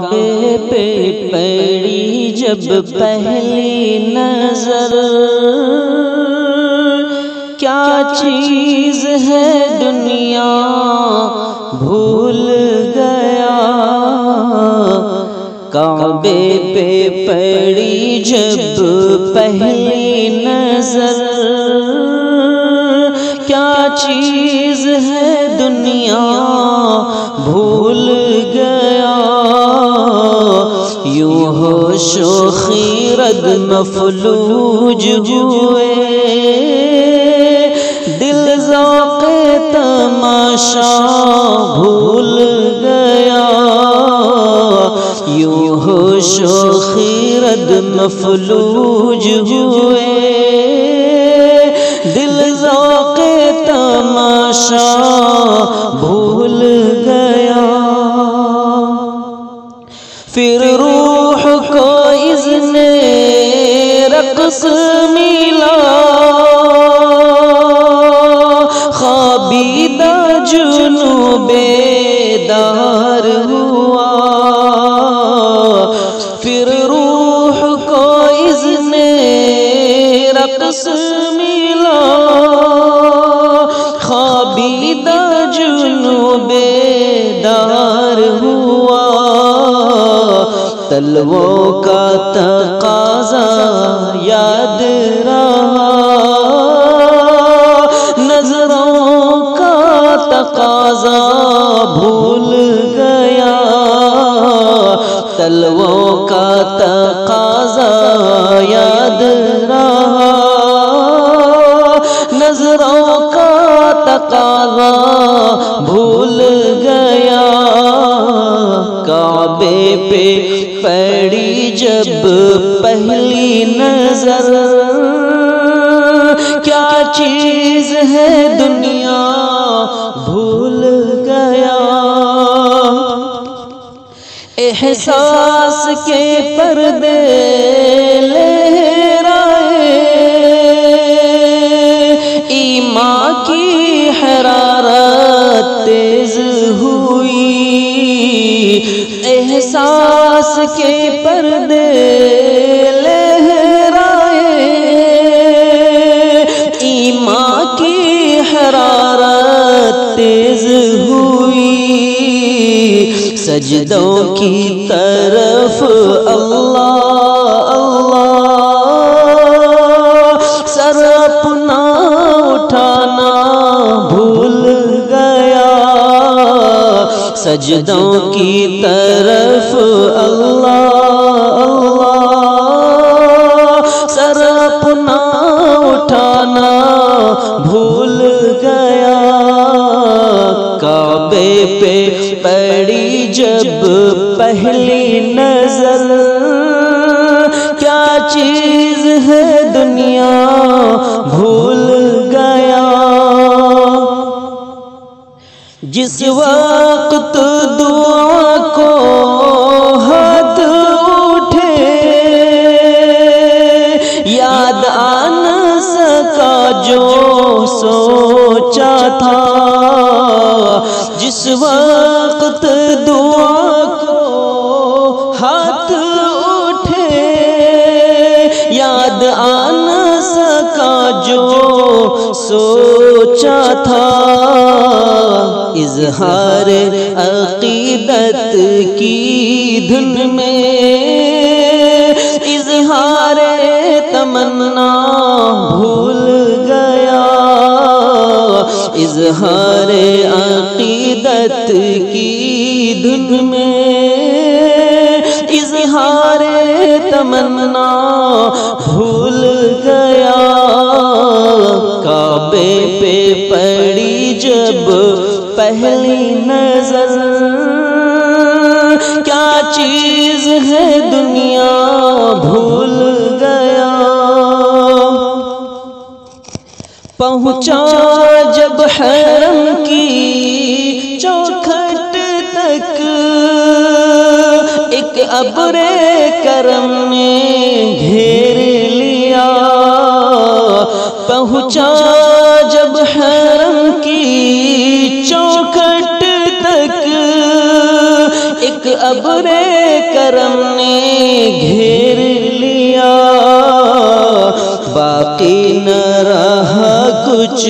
کعبے پہ پڑی جب پہلی نظر، کیا چیز ہے دنیا بھول گیا۔ کعبے پہ پڑی جب پہلی نظر، کیا چیز ہے دنیا بھول گیا۔ یوں ہوش و خیرت مفلوج ہوئے، دل ذوق تماشا بھول گیا۔ یوں ہوش و خیرت مفلوج ہوئے، دل ذوق تماشا بھول گیا۔ پھر روح کو اذن رقص ملا، خوابیدہ جنوں بیدار ہوا۔ پھر روح کو اذن رقص ملا، خوابیدہ جنوں بیدار ہوا۔ تلووں کا تقاضا یاد رہا، نظروں کا تقاضا بھول گیا۔ تلووں کا تقاضا یاد رہا، نظروں کا تقاضا بھول گیا۔ کعبے پہ پڑی جب پہلی نظر، کیا چیز ہے دنیا بھول گیا۔ احساس کے پردے لہرائے، ایمان کی حرارت تیز ہوئی۔ احساس کے پردے لہرائے، ایمان کی حرارت تیز ہوئی۔ سجدوں کی طرف اللہ اللہ، سر اپنا اٹھانا بھول گیا۔ سجدوں کی طرف اللہ اللہ، سر اپنا اٹھانا بھول گیا۔ کعبے پہ پڑی جب پہلی نظر، کیا چیز ہے دنیا بھول گیا۔ جس وقت دعا کو ہاتھ اٹھے، یاد آ نہ سکا جو سوچا تھا۔ جس وقت دعا کو ہاتھ اٹھے، یاد آ نہ سکا جو سوچا تھا۔ اظہار عقیدت کی دھن میں، اظہار تمنا بھول گیا۔ اظہار عقیدت کی دھن میں، اظہار تمنا بھول گیا۔ کعبے پہ پڑی جب پہلی نظر، کیا چیز ہے دنیا بھول گیا۔ پہنچا جب حرم کی چوکھٹ تک، ایک ابر کرم نے گھیر لیا۔ پہنچا جب حرم کی چوکھٹ تک، ایک ابر کرم نے گھیر لیا، باقی نہ رہا کچھ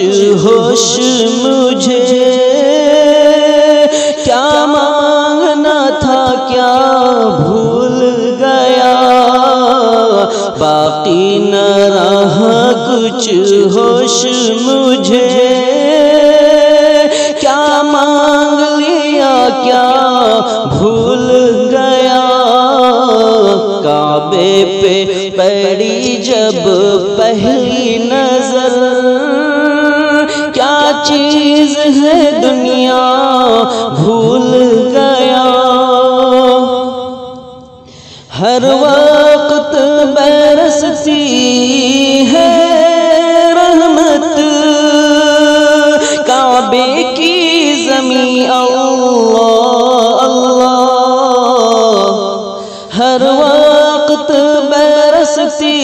ہوش مجھے، کیا مانگنا تھا کیا بھول گیا، باقی نہ رہا کچھ ہوش مجھے، کیا مانگ لیا کیا بھول گیا، کعبے پہ پڑی جب پہلی نظر، کیا چیز ہے دنیا بھول گیا، ہر وقت برستی ہے رحمت، کعبے کی زمین اللہ اللہ، ہر وقت برستی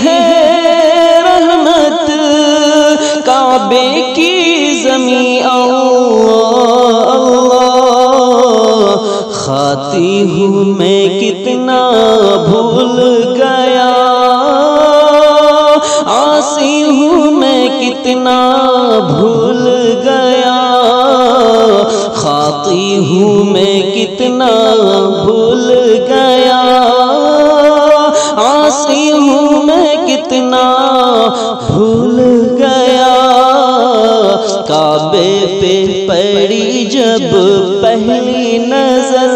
ہے رحمت، کعبے کی زمین اللہ اللہ، خاتی ہوں میں کتنا بھول گیا، عاصی ہوں میں کتنا بھول گیا، خاطی ہوں میں کتنا بھول گیا، عاصی ہوں میں کتنا بھول گیا، کعبے پہ پڑی جب پہلی نظر،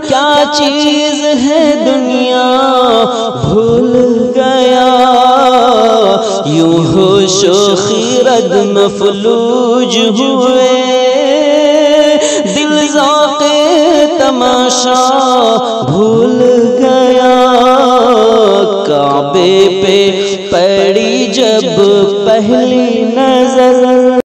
کیا چیز ہے دنیا بھول گیا، یوں ہوش و خیرت مفلوج ہوئے، دل ذوق تماشا بھول گیا، کعبے پہ پڑی جب پہلی نظر۔